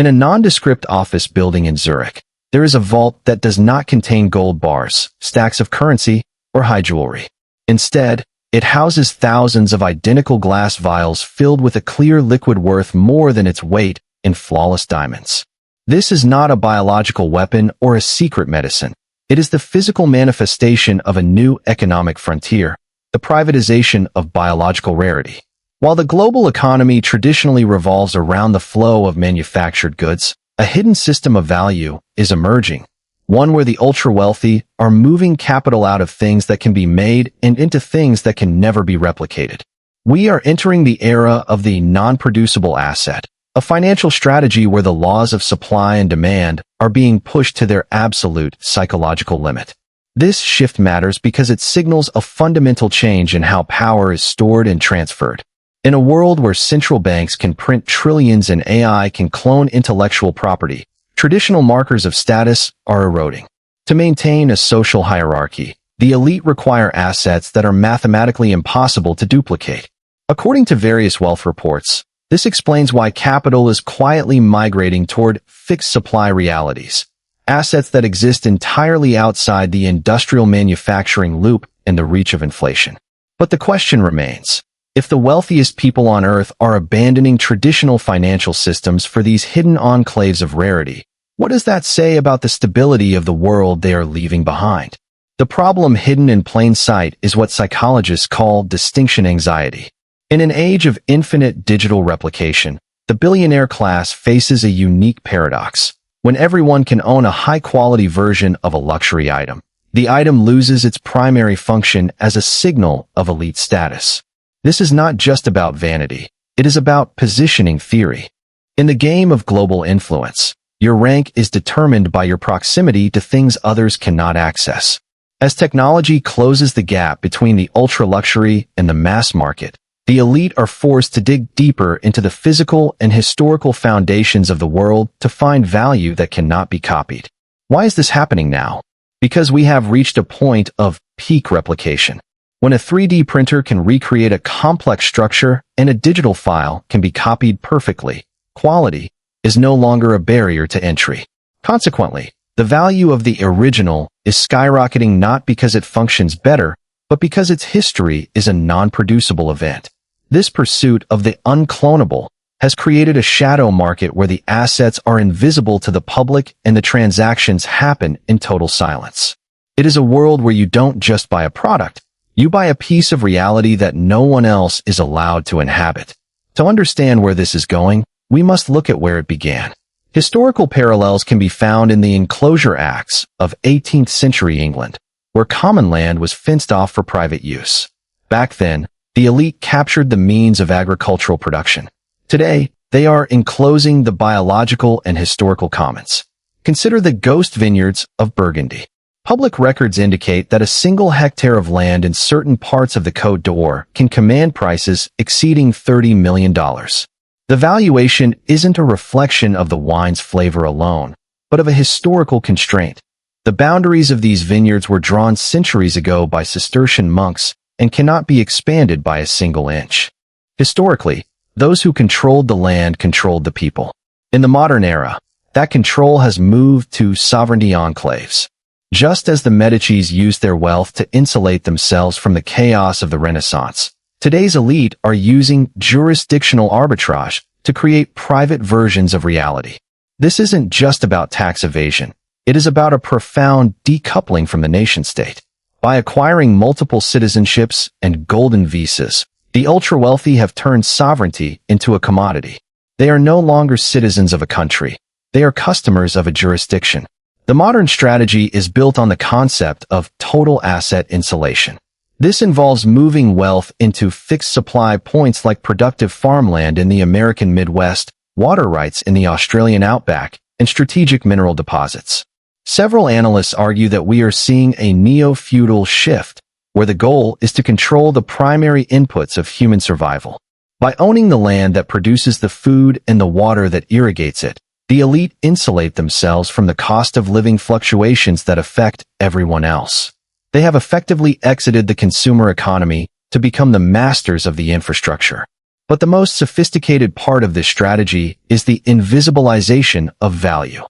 In a nondescript office building in Zurich, there is a vault that does not contain gold bars, stacks of currency, or high jewelry. Instead, it houses thousands of identical glass vials filled with a clear liquid worth more than its weight in flawless diamonds. This is not a biological weapon or a secret medicine. It is the physical manifestation of a new economic frontier, the privatization of biological rarity. While the global economy traditionally revolves around the flow of manufactured goods, a hidden system of value is emerging, one where the ultra-wealthy are moving capital out of things that can be made and into things that can never be replicated. We are entering the era of the non-producible asset, a financial strategy where the laws of supply and demand are being pushed to their absolute psychological limit. This shift matters because it signals a fundamental change in how power is stored and transferred. In a world where central banks can print trillions and AI can clone intellectual property, traditional markers of status are eroding. To maintain a social hierarchy, the elite require assets that are mathematically impossible to duplicate. According to various wealth reports, this explains why capital is quietly migrating toward fixed supply realities, assets that exist entirely outside the industrial manufacturing loop and the reach of inflation. But the question remains, if the wealthiest people on Earth are abandoning traditional financial systems for these hidden enclaves of rarity, what does that say about the stability of the world they are leaving behind? The problem hidden in plain sight is what psychologists call distinction anxiety. In an age of infinite digital replication, the billionaire class faces a unique paradox. When everyone can own a high-quality version of a luxury item, the item loses its primary function as a signal of elite status. This is not just about vanity. It is about positioning theory. In the game of global influence, your rank is determined by your proximity to things others cannot access. As technology closes the gap between the ultra-luxury and the mass market, the elite are forced to dig deeper into the physical and historical foundations of the world to find value that cannot be copied. Why is this happening now? Because we have reached a point of peak replication. When a 3D printer can recreate a complex structure and a digital file can be copied perfectly, quality is no longer a barrier to entry. Consequently, the value of the original is skyrocketing not because it functions better, but because its history is a non-producible event. This pursuit of the unclonable has created a shadow market where the assets are invisible to the public and the transactions happen in total silence. It is a world where you don't just buy a product, you buy a piece of reality that no one else is allowed to inhabit. To understand where this is going, we must look at where it began. Historical parallels can be found in the Enclosure Acts of 18th century England, where common land was fenced off for private use. Back then, the elite captured the means of agricultural production. Today, they are enclosing the biological and historical commons. Consider the ghost vineyards of Burgundy. Public records indicate that a single hectare of land in certain parts of the Côte d'Or can command prices exceeding $30 million. The valuation isn't a reflection of the wine's flavor alone, but of a historical constraint. The boundaries of these vineyards were drawn centuries ago by Cistercian monks and cannot be expanded by a single inch. Historically, those who controlled the land controlled the people. In the modern era, that control has moved to sovereignty enclaves. Just as the Medicis used their wealth to insulate themselves from the chaos of the Renaissance, today's elite are using jurisdictional arbitrage to create private versions of reality. This isn't just about tax evasion. It is about a profound decoupling from the nation-state. By acquiring multiple citizenships and golden visas, the ultra-wealthy have turned sovereignty into a commodity. They are no longer citizens of a country. They are customers of a jurisdiction. The modern strategy is built on the concept of total asset insulation. This involves moving wealth into fixed supply points like productive farmland in the American Midwest, water rights in the Australian outback, and strategic mineral deposits. Several analysts argue that we are seeing a neo-feudal shift, where the goal is to control the primary inputs of human survival. By owning the land that produces the food and the water that irrigates it, the elite insulate themselves from the cost of living fluctuations that affect everyone else. They have effectively exited the consumer economy to become the masters of the infrastructure. But the most sophisticated part of this strategy is the invisibilization of value.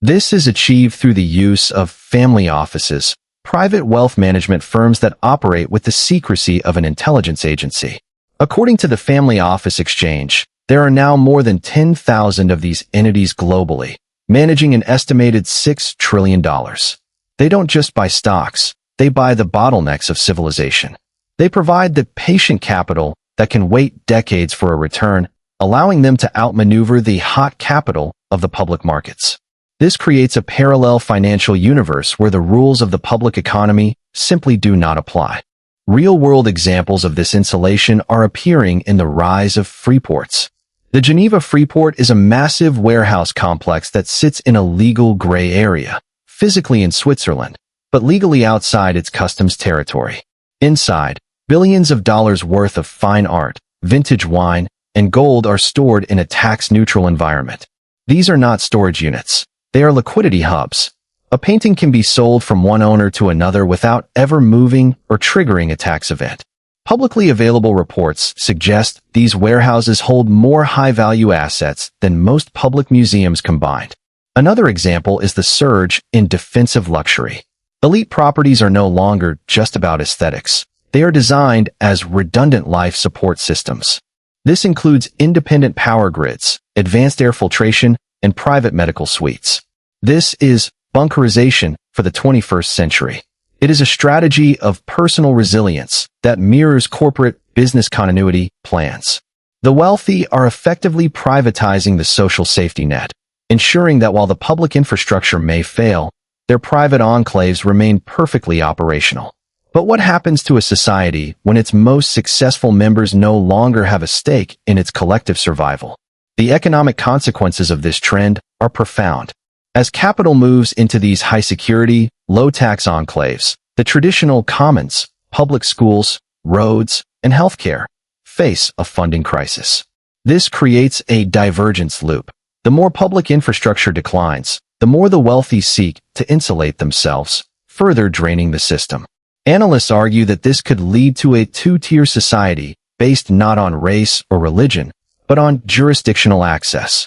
This is achieved through the use of family offices, private wealth management firms that operate with the secrecy of an intelligence agency. According to the Family Office Exchange, there are now more than 10,000 of these entities globally, managing an estimated $6 trillion. They don't just buy stocks, they buy the bottlenecks of civilization. They provide the patient capital that can wait decades for a return, allowing them to outmaneuver the hot capital of the public markets. This creates a parallel financial universe where the rules of the public economy simply do not apply. Real-world examples of this insulation are appearing in the rise of freeports. The Geneva Freeport is a massive warehouse complex that sits in a legal gray area, physically in Switzerland, but legally outside its customs territory. Inside, billions of dollars worth of fine art, vintage wine, and gold are stored in a tax-neutral environment. These are not storage units. They are liquidity hubs. A painting can be sold from one owner to another without ever moving or triggering a tax event. Publicly available reports suggest these warehouses hold more high-value assets than most public museums combined. Another example is the surge in defensive luxury. Elite properties are no longer just about aesthetics. They are designed as redundant life support systems. This includes independent power grids, advanced air filtration, and private medical suites. This is bunkerization for the 21st century. It is a strategy of personal resilience that mirrors corporate business continuity plans. The wealthy are effectively privatizing the social safety net, ensuring that while the public infrastructure may fail, their private enclaves remain perfectly operational. But what happens to a society when its most successful members no longer have a stake in its collective survival? The economic consequences of this trend are profound. As capital moves into these high-security, low-tax enclaves, the traditional commons, public schools, roads, and healthcare face a funding crisis. This creates a divergence loop. The more public infrastructure declines, the more the wealthy seek to insulate themselves, further draining the system. Analysts argue that this could lead to a two-tier society based not on race or religion, but on jurisdictional access.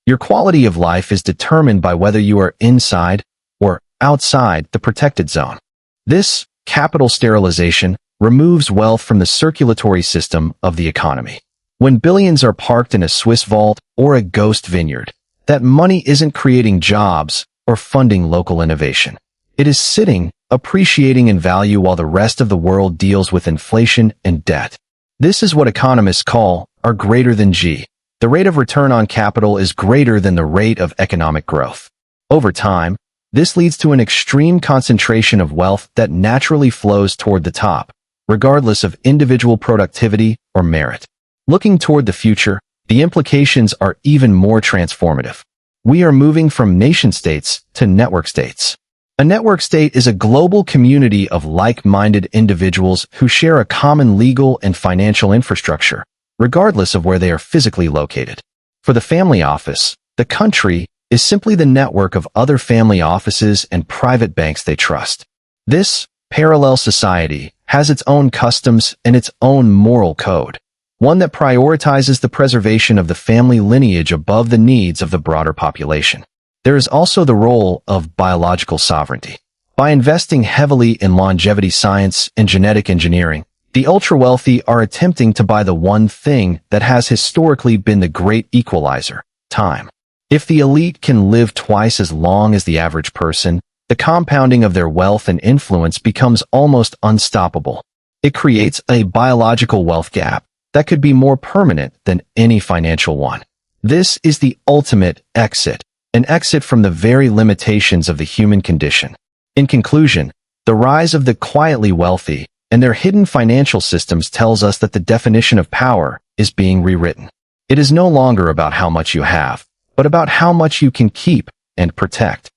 Your quality of life is determined by whether you are inside or outside the protected zone. This capital sterilization removes wealth from the circulatory system of the economy. When billions are parked in a Swiss vault or a ghost vineyard, that money isn't creating jobs or funding local innovation. It is sitting, appreciating in value while the rest of the world deals with inflation and debt. This is what economists call R greater than G. The rate of return on capital is greater than the rate of economic growth. Over time, this leads to an extreme concentration of wealth that naturally flows toward the top, regardless of individual productivity or merit. Looking toward the future, the implications are even more transformative. We are moving from nation-states to network states. A network state is a global community of like-minded individuals who share a common legal and financial infrastructure, regardless of where they are physically located. For the family office, the country is simply the network of other family offices and private banks they trust. This parallel society has its own customs and its own moral code, one that prioritizes the preservation of the family lineage above the needs of the broader population. There is also the role of biological sovereignty. By investing heavily in longevity science and genetic engineering, the ultra-wealthy are attempting to buy the one thing that has historically been the great equalizer: time. If the elite can live twice as long as the average person, the compounding of their wealth and influence becomes almost unstoppable. It creates a biological wealth gap that could be more permanent than any financial one. This is the ultimate exit, an exit from the very limitations of the human condition. In conclusion, the rise of the quietly wealthy and their hidden financial systems tells us that the definition of power is being rewritten. It is no longer about how much you have, but about how much you can keep and protect.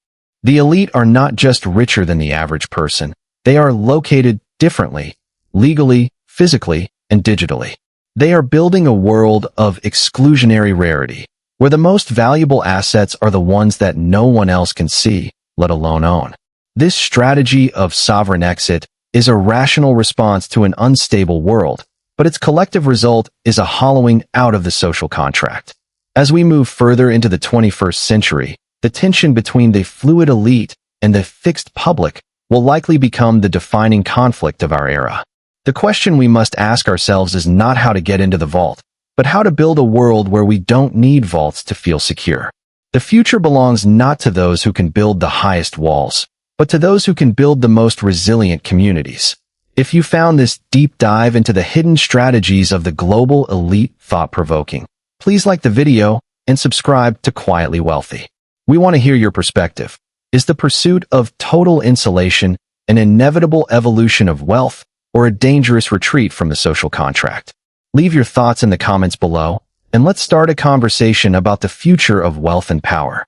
The elite are not just richer than the average person, they are located differently, legally, physically, and digitally. They are building a world of exclusionary rarity, where the most valuable assets are the ones that no one else can see, let alone own. This strategy of sovereign exit is a rational response to an unstable world, but its collective result is a hollowing out of the social contract. As we move further into the 21st century, the tension between the fluid elite and the fixed public will likely become the defining conflict of our era. The question we must ask ourselves is not how to get into the vault, but how to build a world where we don't need vaults to feel secure. The future belongs not to those who can build the highest walls, but to those who can build the most resilient communities. If you found this deep dive into the hidden strategies of the global elite thought-provoking, please like the video and subscribe to Quietly Wealthy. We want to hear your perspective. Is the pursuit of total insulation an inevitable evolution of wealth or a dangerous retreat from the social contract? Leave your thoughts in the comments below, and let's start a conversation about the future of wealth and power.